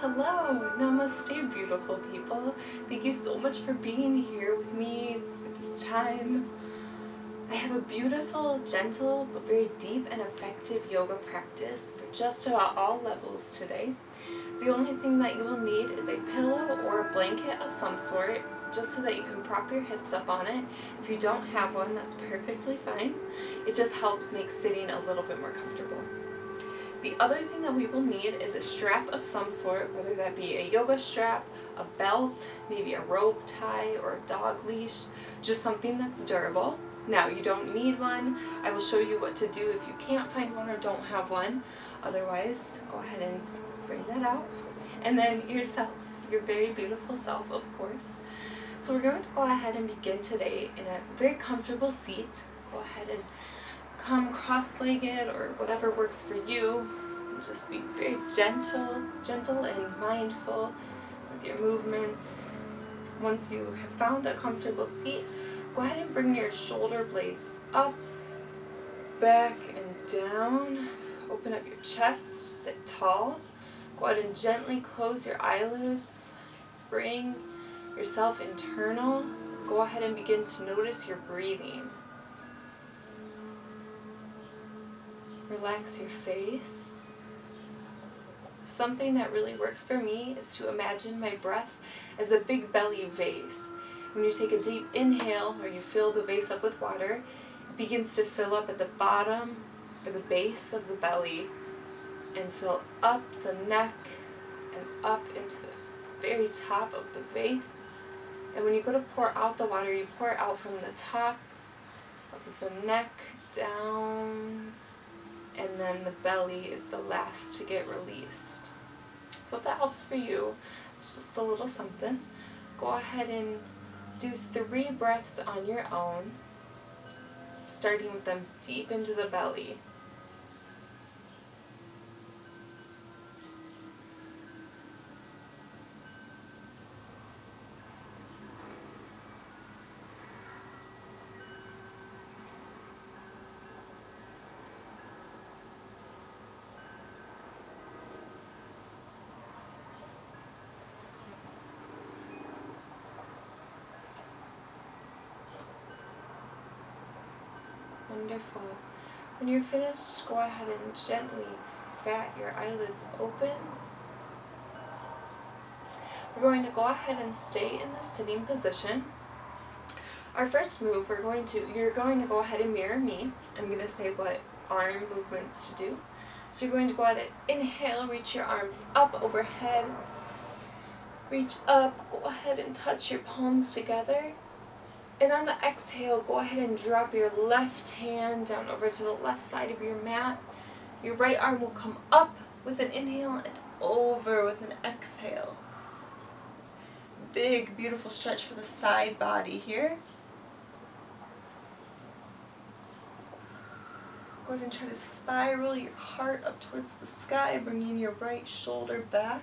Hello, Namaste, beautiful people. Thank you so much for being here with me at this time. I have a beautiful, gentle, but very deep and effective yoga practice for just about all levels today. The only thing that you will need is a pillow or a blanket of some sort, just so that you can prop your hips up on it. If you don't have one, that's perfectly fine. It just helps make sitting a little bit more comfortable. The other thing that we will need is a strap of some sort, whether that be a yoga strap, a belt, maybe a rope tie, or a dog leash, just something that's durable. Now, you don't need one. I will show you what to do if you can't find one or don't have one. Otherwise, go ahead and bring that out. And then yourself, your very beautiful self, of course. So we're going to go ahead and begin today in a very comfortable seat. Go ahead and come cross-legged or whatever works for you. And just be very gentle and mindful with your movements. Once you have found a comfortable seat, go ahead and bring your shoulder blades up, back, and down. Open up your chest, sit tall. Go ahead and gently close your eyelids. Bring yourself internal. Go ahead and begin to notice your breathing. Relax your face. Something that really works for me is to imagine my breath as a big belly vase. When you take a deep inhale or you fill the vase up with water, it begins to fill up at the bottom or the base of the belly and fill up the neck and up into the very top of the vase. And when you go to pour out the water, you pour it out from the top of the neck down, and then the belly is the last to get released. So if that helps for you, it's just a little something. Go ahead and do 3 breaths on your own, starting with them deep into the belly. Wonderful. When you're finished, go ahead and gently bat your eyelids open. We're going to go ahead and stay in the sitting position. Our first move, you're going to go ahead and mirror me. I'm going to say what arm movements to do. So you're going to go ahead and inhale, reach your arms up overhead. Reach up, go ahead and touch your palms together. And on the exhale, go ahead and drop your left hand down over to the left side of your mat. Your right arm will come up with an inhale and over with an exhale. Big, beautiful stretch for the side body here. Go ahead and try to spiral your heart up towards the sky, bringing your right shoulder back.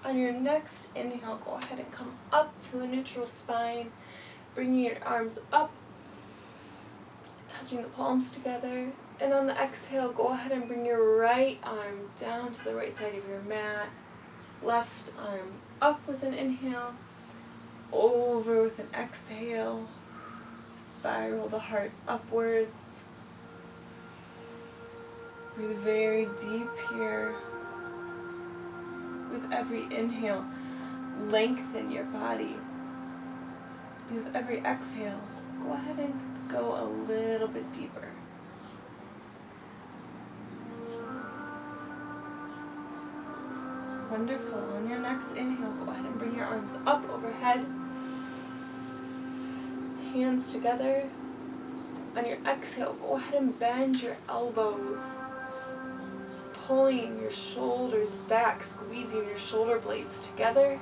On your next inhale, go ahead and come up to a neutral spine, bringing your arms up, touching the palms together. And on the exhale, go ahead and bring your right arm down to the right side of your mat, left arm up with an inhale, over with an exhale, spiral the heart upwards. Breathe very deep here. With every inhale, lengthen your body. And with every exhale, go ahead and go a little bit deeper. Wonderful. On your next inhale, go ahead and bring your arms up overhead. Hands together. On your exhale, go ahead and bend your elbows. Pulling your shoulders back, squeezing your shoulder blades together,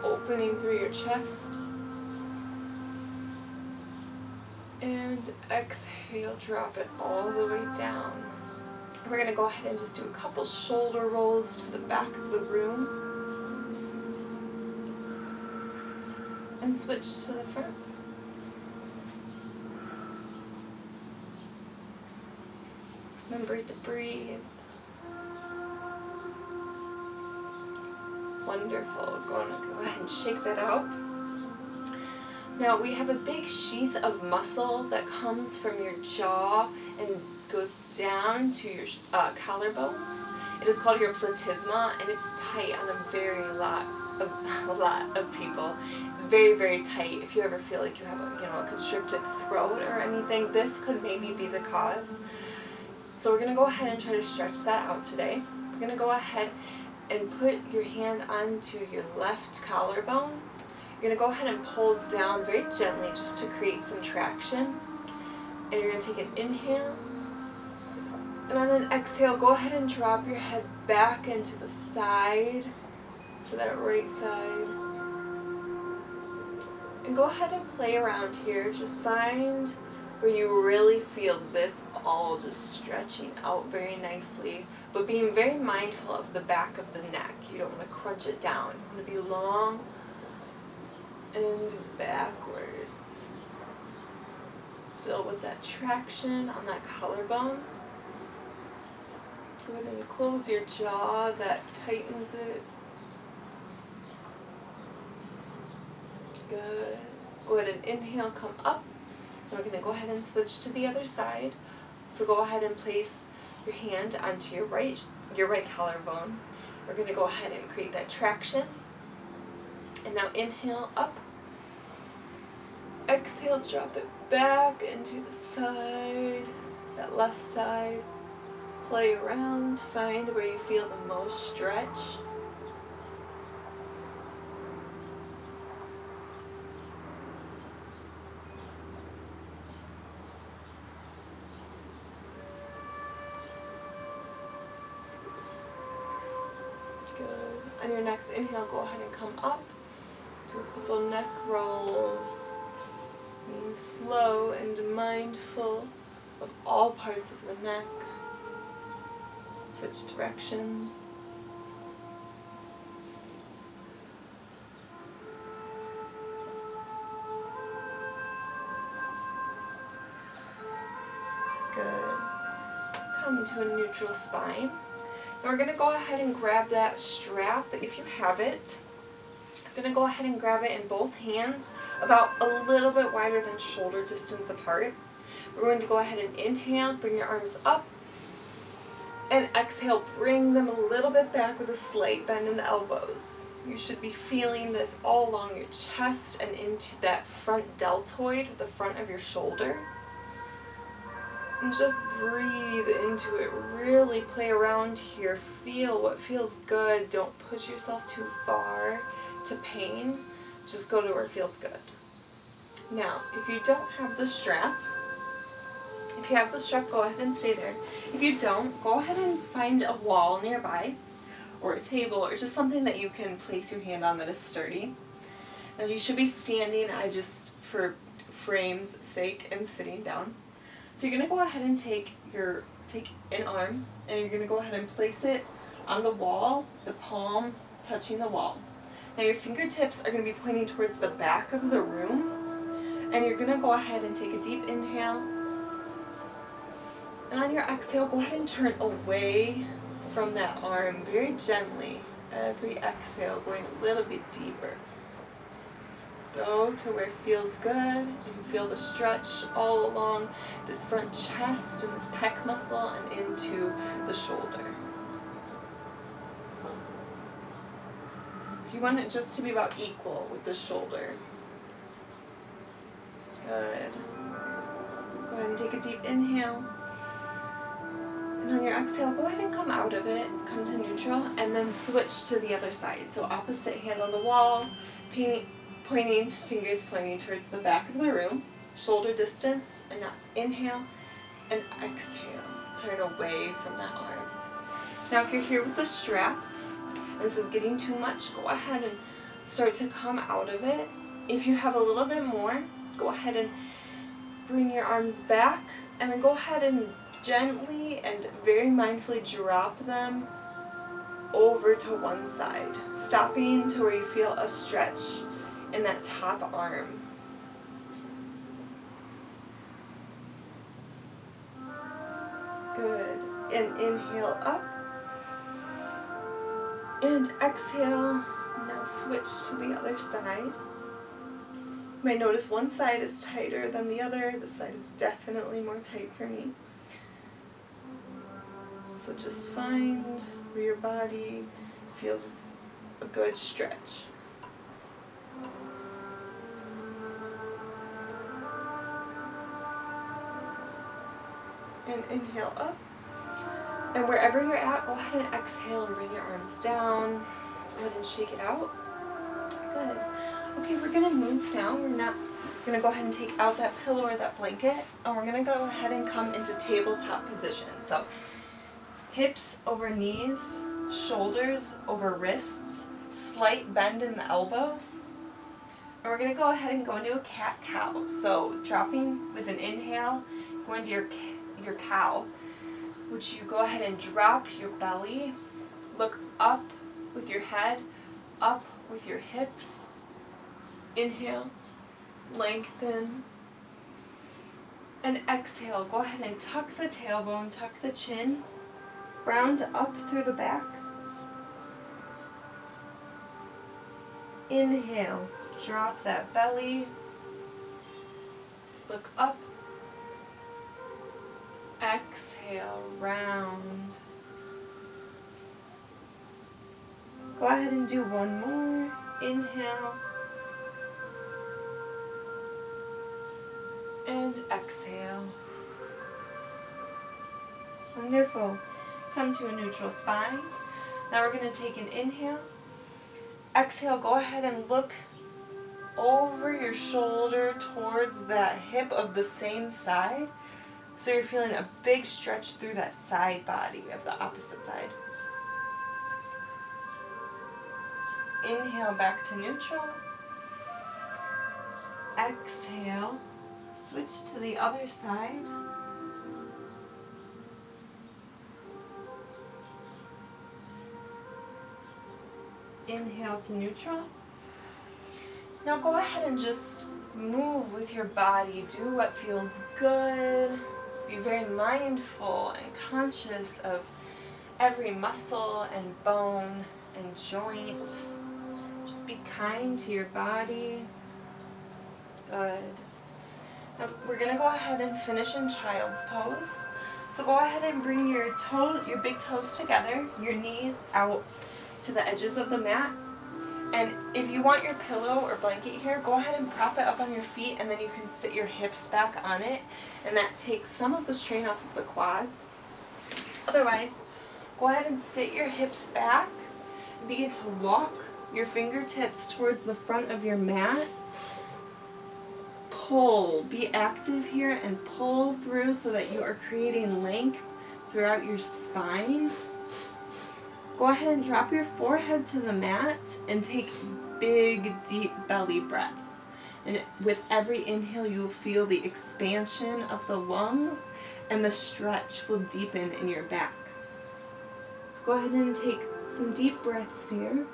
opening through your chest. And exhale, drop it all the way down. We're going to go ahead and just do a couple shoulder rolls to the back of the room. And switch to the front. Remember to breathe. Wonderful. Go ahead and shake that out. Now we have a big sheath of muscle that comes from your jaw and goes down to your collarbones. It is called your platysma, and it's tight on a lot of people. It's very, very tight. If you ever feel like you have a constricted throat or anything, this could maybe be the cause. So we're going to go ahead and try to stretch that out today. We're going to go ahead and put your hand onto your left collarbone. You're going to go ahead and pull down very gently just to create some traction. And you're going to take an inhale. And on an exhale, go ahead and drop your head back into the side, to that right side. And go ahead and play around here. Just find where you really feel this all just stretching out very nicely, but being very mindful of the back of the neck. You don't want to crunch it down. You want to be long and backwards. Still with that traction on that collarbone. Go ahead and close your jaw, that tightens it. Good. Go ahead and inhale, come up. And we're going to go ahead and switch to the other side. So go ahead and place your hand onto your right collarbone. We're going to go ahead and create that traction. And now inhale up. Exhale, drop it back into the side, that left side. Play around, find where you feel the most stretch. Good. On your next inhale, go ahead and come up. Do a couple neck rolls. Being slow and mindful of all parts of the neck. Switch directions. Good. Come to a neutral spine. Now we're going to go ahead and grab that strap if you have it. I'm going to go ahead and grab it in both hands, about a little bit wider than shoulder distance apart. We're going to go ahead and inhale, bring your arms up, and exhale, bring them a little bit back with a slight bend in the elbows. You should be feeling this all along your chest and into that front deltoid, the front of your shoulder. And just breathe into it. Really play around here. Feel what feels good. Don't push yourself too far to pain. Just go to where it feels good. Now, if you don't have the strap, go ahead and stay there. If you don't, go ahead and find a wall nearby, or a table, or just something that you can place your hand on that is sturdy. Now you should be standing. I just, for frame's sake, am sitting down. So you're going to go ahead and take an arm, and you're going to go ahead and place it on the wall, the palm touching the wall. Now your fingertips are going to be pointing towards the back of the room, and you're going to go ahead and take a deep inhale. And on your exhale, go ahead and turn away from that arm very gently. Every exhale going a little bit deeper. Go to where it feels good, and you feel the stretch all along this front chest and this pec muscle and into the shoulder. You want it just to be about equal with the shoulder. Good. Go ahead and take a deep inhale. And on your exhale, go ahead and come out of it, come to neutral, and then switch to the other side. So opposite hand on the wall, pointing, fingers pointing towards the back of the room, shoulder distance, and now inhale and exhale. Turn away from that arm. Now if you're here with the strap, and this is getting too much, go ahead and start to come out of it. If you have a little bit more, go ahead and bring your arms back, and then go ahead and gently and very mindfully drop them over to one side, stopping to where you feel a stretch in that top arm. Good. And inhale up. And exhale. Now switch to the other side. You might notice one side is tighter than the other. This side is definitely more tight for me. So just find where your body feels a good stretch. And inhale up. And wherever you're at, go ahead and exhale and bring your arms down. Go ahead and shake it out. Good. Okay, we're going to move now. We're going to go ahead and take out that pillow or that blanket. And we're going to go ahead and come into tabletop position. So hips over knees, shoulders over wrists, slight bend in the elbows. And we're going to go ahead and go into a cat-cow. So dropping with an inhale, go into your cow, which you go ahead and drop your belly, look up with your head, up with your hips. Inhale, lengthen, and exhale. Go ahead and tuck the tailbone, tuck the chin, round up through the back. Inhale, drop that belly, look up. Exhale, round. Go ahead and do one more. Inhale. And exhale. Wonderful. Come to a neutral spine. Now we're going to take an inhale. Exhale, go ahead and look over your shoulder towards that hip of the same side. So you're feeling a big stretch through that side body of the opposite side. Inhale back to neutral. Exhale. Switch to the other side. Inhale to neutral. Now go ahead and just move with your body. Do what feels good. Be very mindful and conscious of every muscle and bone and joint. Just be kind to your body. Good. Now we're going to go ahead and finish in child's pose. So go ahead and bring your big toes together, your knees out to the edges of the mat. And if you want your pillow or blanket here, go ahead and prop it up on your feet, and then you can sit your hips back on it, and that takes some of the strain off of the quads. Otherwise, go ahead and sit your hips back and begin to walk your fingertips towards the front of your mat. Pull. Be active here and pull through so that you are creating length throughout your spine. Go ahead and drop your forehead to the mat and take big, deep belly breaths. And with every inhale, you will feel the expansion of the lungs, and the stretch will deepen in your back. So go ahead and take some deep breaths here.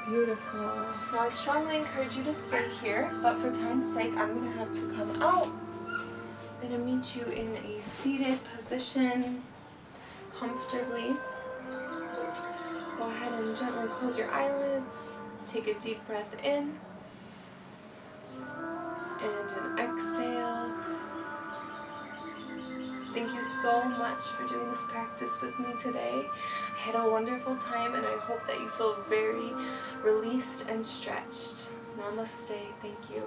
Beautiful. Now I strongly encourage you to stay here, but for time's sake, I'm going to have to come out. I'm going to meet you in a seated position, comfortably. Go ahead and gently close your eyelids. Take a deep breath in, and an exhale. Thank you so much for doing this practice with me today. I had a wonderful time, and I hope that you feel very released and stretched. Namaste. Thank you.